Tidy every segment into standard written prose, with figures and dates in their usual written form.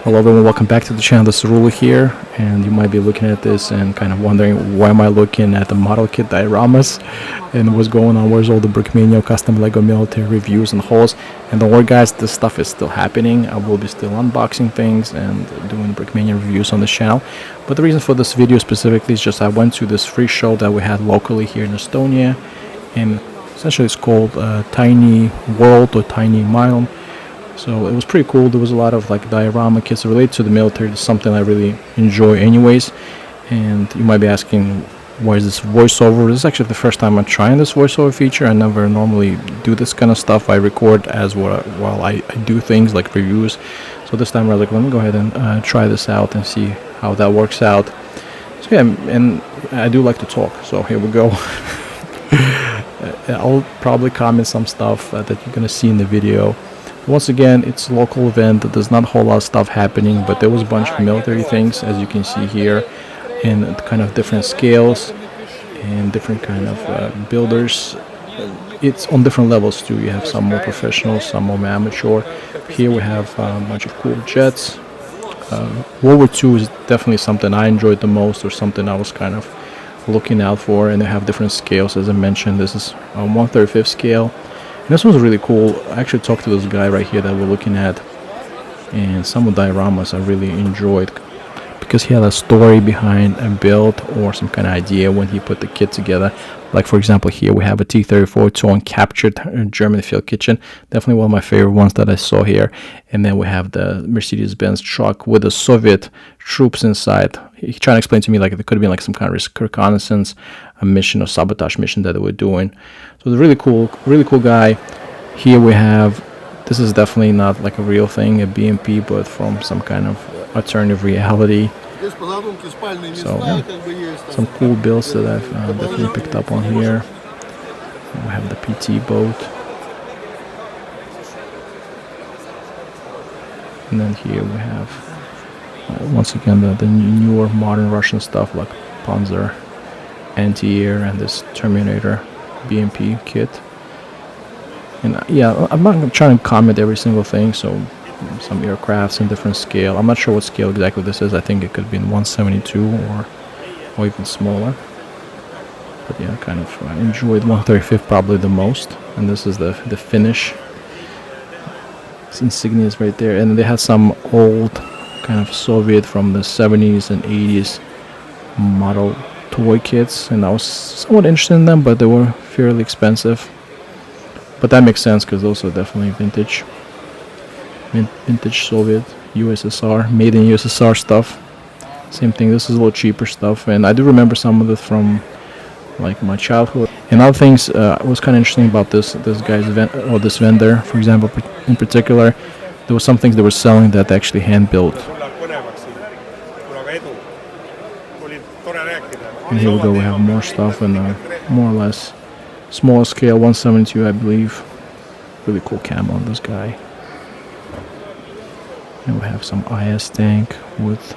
Hello everyone, welcome back to the channel. This is Rula here, and you might be looking at this and kind of wondering why am I looking at the model kit dioramas and what's going on, where's all the Brickmania custom Lego military reviews and hauls. And don't worry guys, this stuff is still happening. I will be still unboxing things and doing Brickmania reviews on this channel. But the reason for this video specifically is just I went to this free show that we had locally here in Estonia, and essentially it's called Tiny World or MiniMaailm. So it was pretty cool. There was a lot of like diorama kits related to the military. It's something I really enjoy anyways. And you might be asking, why is this voiceover? This is actually the first time I'm trying this voiceover feature. I never normally do this kind of stuff. I record as while I do things like reviews. So this time I was like, let me go ahead and try this out and see how that works out. So yeah, and I do like to talk. So here we go. I'll probably comment some stuff that you're going to see in the video. Once again, it's a local event. There's not a whole lot of stuff happening, but there was a bunch of military things, as you can see here, in kind of different scales and different kind of builders. It's on different levels too. You have some more professional, some more amateur. Here we have a bunch of cool jets. World War II is definitely something I enjoyed the most, or something I was kind of looking out for, and they have different scales. As I mentioned, this is a 1/35 scale. This one's really cool. I actually talked to this guy right here that we're looking at, and some of the dioramas I really enjoyed because he had a story behind a build or some kind of idea when he put the kit together. Like for example, here we have a T-34 towing captured German field kitchen. Definitely one of my favorite ones that I saw here. And then we have the Mercedes-Benz truck with the Soviet troops inside. He trying to explain to me like it could have been like some kind of reconnaissance, a mission or sabotage mission that they were doing. So it's really cool guy. Here we have, this is definitely not like a real thing, a BMP, but from some kind of alternative reality. So yeah, some cool builds that I've definitely picked up on here. We have the PT boat, and then here we have once again the newer modern Russian stuff like Panzer, anti-air, and this Terminator BMP kit. And yeah, I'm not trying to comment every single thing, so some aircrafts in different scale. I'm not sure what scale exactly this is. I think it could be in 172 or even smaller. But yeah, kind of enjoyed 135 probably the most. And this is the finish. It's insignias right there. And they had some old kind of Soviet from the 70s and 80s model toy kits, and I was somewhat interested in them, but they were fairly expensive. But that makes sense because those are definitely vintage Soviet, USSR, made in USSR stuff. Same thing, this is a little cheaper stuff, and I do remember some of it from like my childhood. And other things was kind of interesting about this guy's this vendor, for example, in particular, there was some things they were selling that they actually hand built. And here we go, we have more stuff in a more or less smaller scale, 172 I believe. Really cool camo on this guy. And we have some IS tank with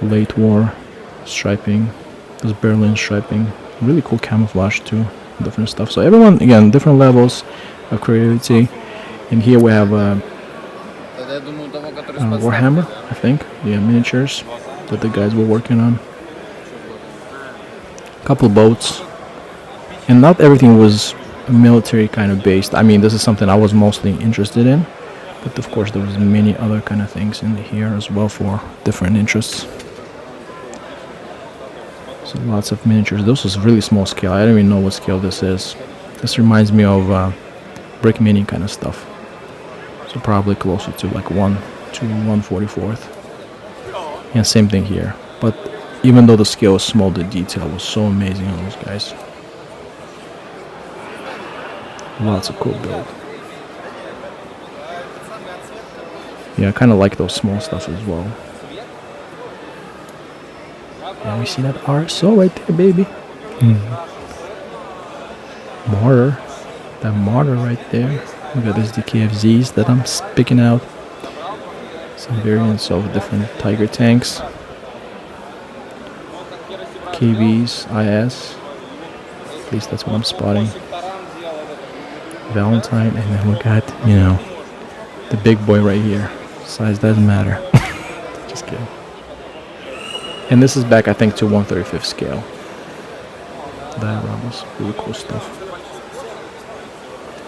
late war striping, this Berlin striping. Really cool camouflage too, different stuff. So everyone, again, different levels of creativity. And here we have Warhammer, I think, yeah, miniatures that the guys were working on. Couple boats, and not everything was military kind of based. I mean, this is something I was mostly interested in, but of course there was many other kind of things in here as well for different interests. So lots of miniatures. This is really small scale. I don't even know what scale this is. This reminds me of brick mini kind of stuff, so probably closer to like 1 to 1/44. And same thing here, but even though the scale was small, the detail was so amazing on those guys. Lots of cool build. Yeah, I kind of like those small stuff as well. And we see that RSO right there, baby. Mortar. That mortar right there. Look at this, the KFZs that I'm picking out. Some variants of different Tiger tanks. KVs, IS, at least that's what I'm spotting. Valentine, and then we got, you know, the big boy right here. Size doesn't matter. Just kidding. And this is back, I think, to 1/35 scale. Dioramas, really cool stuff.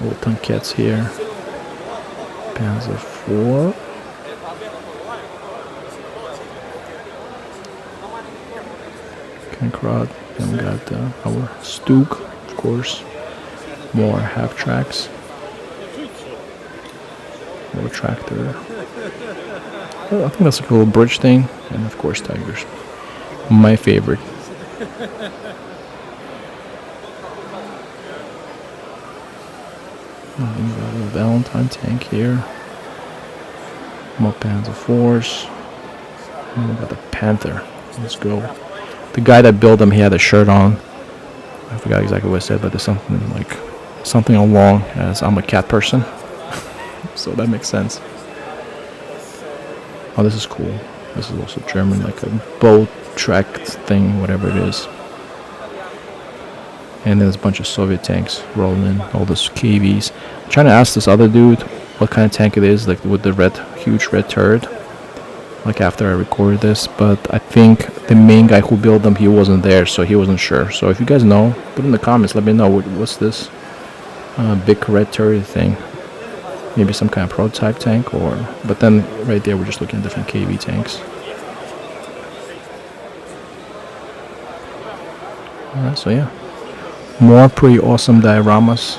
Little tankettes here. Panzer IV. Kankrad. Then we got our Stug, of course. More half tracks. Little tractor. I think that's like a little bridge thing. And of course, Tigers. My favorite. And we got a Valentine tank here. More Panzer IVs. And we got the Panther. Let's go. The guy that built him, he had a shirt on. I forgot exactly what it said, but there's something along as I'm a cat person. So that makes sense. Oh, this is cool. This is also German, like a boat tracked thing, whatever it is. And then there's a bunch of Soviet tanks rolling in, all those KVs. I'm trying to ask this other dude what kind of tank it is, like with the huge red turret. Like after I recorded this, but I think the main guy who built them, he wasn't there, so he wasn't sure. So if you guys know, put in the comments, let me know what's this big red turret thing. Maybe some kind of prototype tank, but then right there we're just looking at different KV tanks. Alright, so yeah, more pretty awesome dioramas.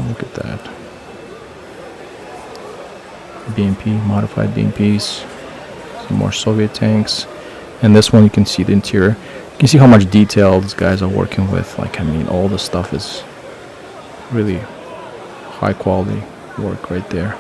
Look at that. BMP, modified BMPs. Some more Soviet tanks. And this one you can see the interior. You can see how much detail these guys are working with. Like, I mean, all the stuff is really high quality work right there.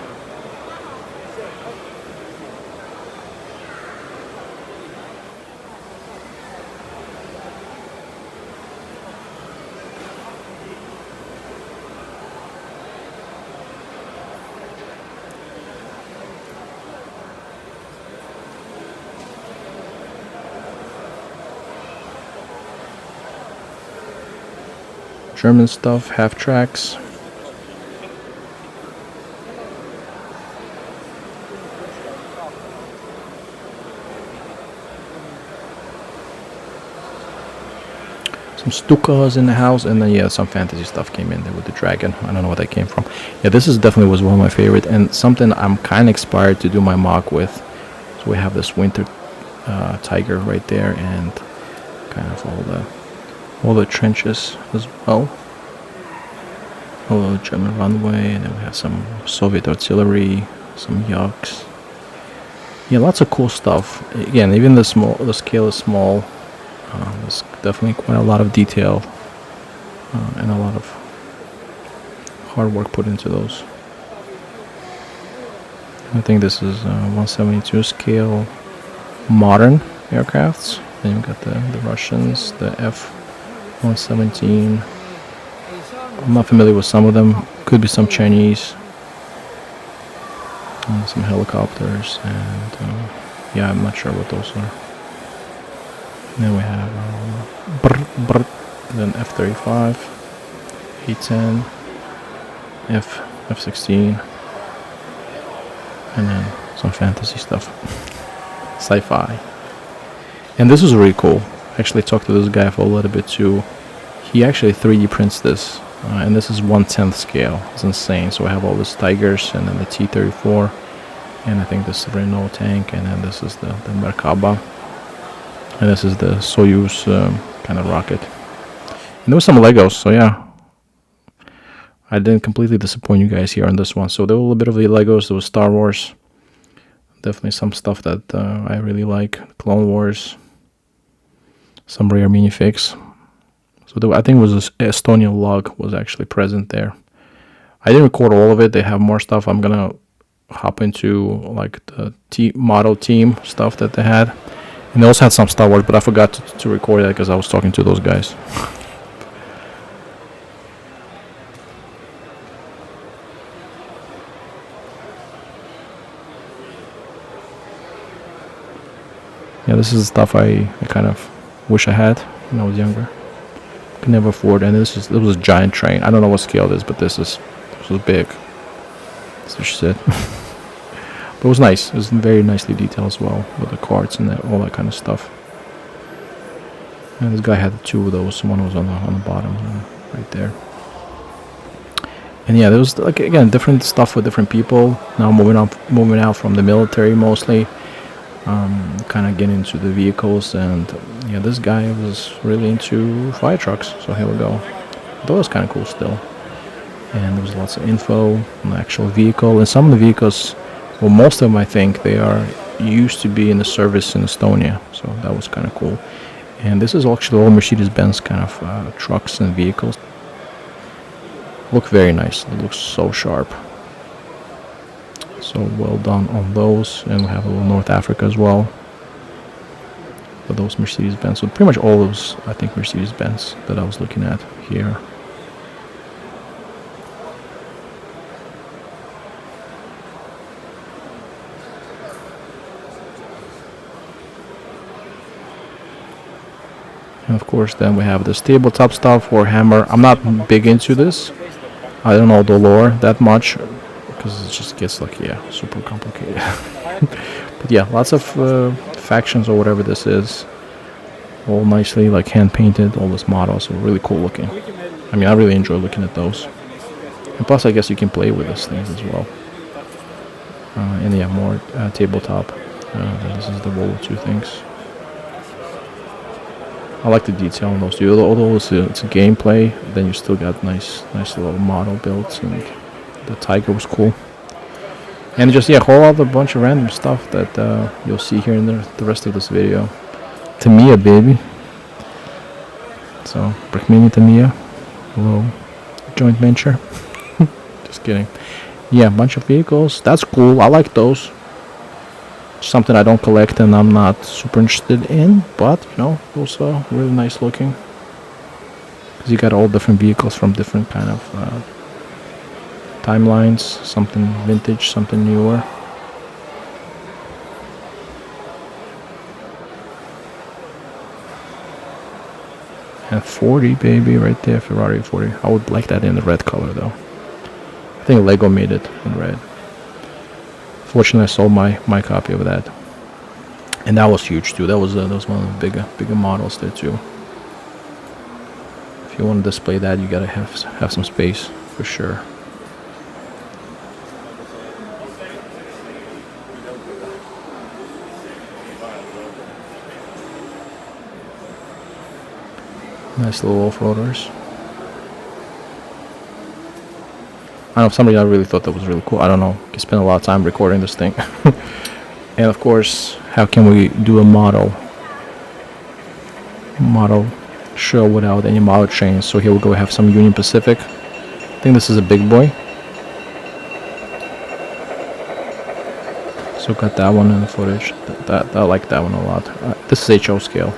German stuff, half tracks. Some Stukas in the house, and then yeah, some fantasy stuff came in there with the dragon. I don't know where that came from. Yeah, this is definitely was one of my favorite, and something I'm kind of inspired to do my mock with. So we have this winter tiger right there, and kind of all the trenches as well. A little German runway, and then we have some Soviet artillery, some yachts. Yeah, lots of cool stuff. Again, even the scale is small. There's definitely quite a lot of detail and a lot of hard work put into those. I think this is 172 scale modern aircrafts. Then you've got the Russians, the F-117. I'm not familiar with some of them. Could be some Chinese. Some helicopters, and yeah, I'm not sure what those are. And then we have then F-35, A-10, F-16, and then some fantasy stuff. Sci-fi. And this was really cool. I actually talked to this guy for a little bit too. He actually 3D prints this. And this is 1/10 scale. It's insane. So I have all these Tigers, and then the T-34, and I think this Renault tank, and then this is the Merkaba, and this is the Soyuz kind of rocket. And there was some Legos, so yeah, I didn't completely disappoint you guys here on this one. So there were a little bit of the Legos. There was Star Wars, definitely some stuff that I really like. Clone Wars, some rare minifigs. So I think it was this Estonia log was actually present there. I didn't record all of it. They have more stuff. I'm gonna hop into like the model team stuff that they had, and they also had some Star Wars, but I forgot to record that because I was talking to those guys. Yeah, this is stuff I kind of wish I had when I was younger. could never afford. And this was a giant train. I don't know what scale it is, but this was big. That's what she said. But it was nice. It was very nicely detailed as well, with the carts and all that kind of stuff. And this guy had two of those. One was on the bottom, right there. And yeah, there was, like, again, different stuff with different people. Now moving out from the military mostly. Kind of getting into the vehicles, and yeah, this guy was really into fire trucks. So here we go. That was kind of cool still. And there was lots of info on the actual vehicle, and some of the vehicles, well, most of them, I think, they are used to be in the service in Estonia. So that was kind of cool. And this is actually all Mercedes-Benz kind of trucks and vehicles. Look very nice. It looks so sharp. So well done on those. And we have a little North Africa as well. But those Mercedes-Benz. So pretty much all those, I think, Mercedes-Benz that I was looking at here. And of course, then we have this tabletop stuff for Hammer. I'm not big into this. I don't know the lore that much, because it just gets, like, yeah, super complicated. But yeah, lots of factions or whatever this is. All nicely, like, hand painted. All these models are really cool looking. I mean, I really enjoy looking at those. And plus, I guess you can play with these things as well. And yeah, more tabletop. This is the World War II things. I like the detail on those too. Although it's a gameplay, then you still got nice little model builds, and the Tiger was cool. And just, yeah, whole other bunch of random stuff that you'll see here in the rest of this video. Tamiya, baby. So, Brickmania Tamiya. A little joint venture. Just kidding. Yeah, a bunch of vehicles. That's cool. I like those. Something I don't collect and I'm not super interested in, but, you know, those are really nice looking. Because you got all different vehicles from different kind of timelines. Something vintage, something newer. And 40, baby, right there, Ferrari 40. I would like that in the red color, though. I think Lego made it in red. Fortunately, I sold my copy of that, and that was huge too. That was one of the bigger models there too. If you want to display that, you gotta have some space for sure. Nice little off-roaders. I don't know, for some reason I really thought that was really cool. I don't know. You spend a lot of time recording this thing. And of course, how can we do a model show without any model trains? So here we go, we have some Union Pacific. I think this is a big boy. So got that one in the footage. I like that one a lot. This is HO scale.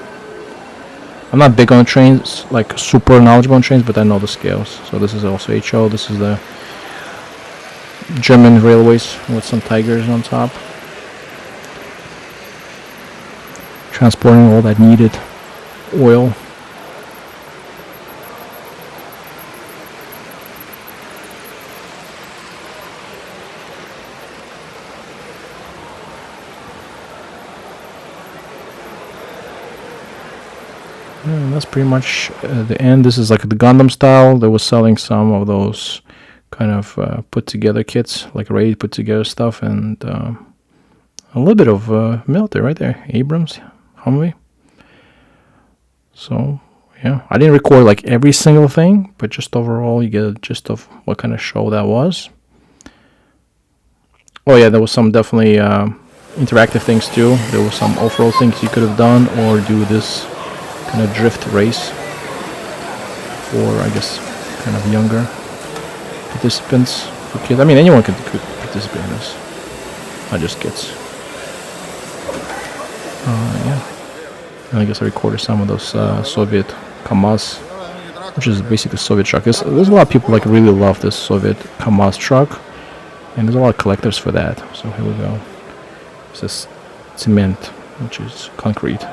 I'm not big on trains, like super knowledgeable on trains, but I know the scales. So this is also HO. This is the German railways with some tigers on top, transporting all that needed oil. And that's pretty much the end. This is like the Gundam style. They were selling some of those kind of put together kits, like ready put together stuff, and a little bit of military right there. Abrams, Humvee. So yeah, I didn't record like every single thing, but just overall you get a gist of what kind of show that was. Oh yeah, there was some definitely interactive things too. There were some off-road things you could have done, or do this kind of drift race for, I guess, kind of younger participants, for kids. I mean, anyone could participate in this. Not just kids. Yeah. And I guess I recorded some of those Soviet KAMAZ, which is basically Soviet truck. There's a lot of people like really love this Soviet KAMAZ truck, and there's a lot of collectors for that. So here we go. This is cement, which is concrete.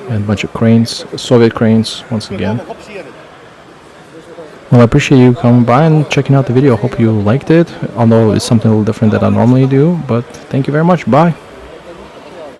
and a bunch of cranes, Soviet cranes once again. Well, I appreciate you coming by and checking out the video. Hope you liked it, although it's something a little different than I normally do. But thank you very much. Bye.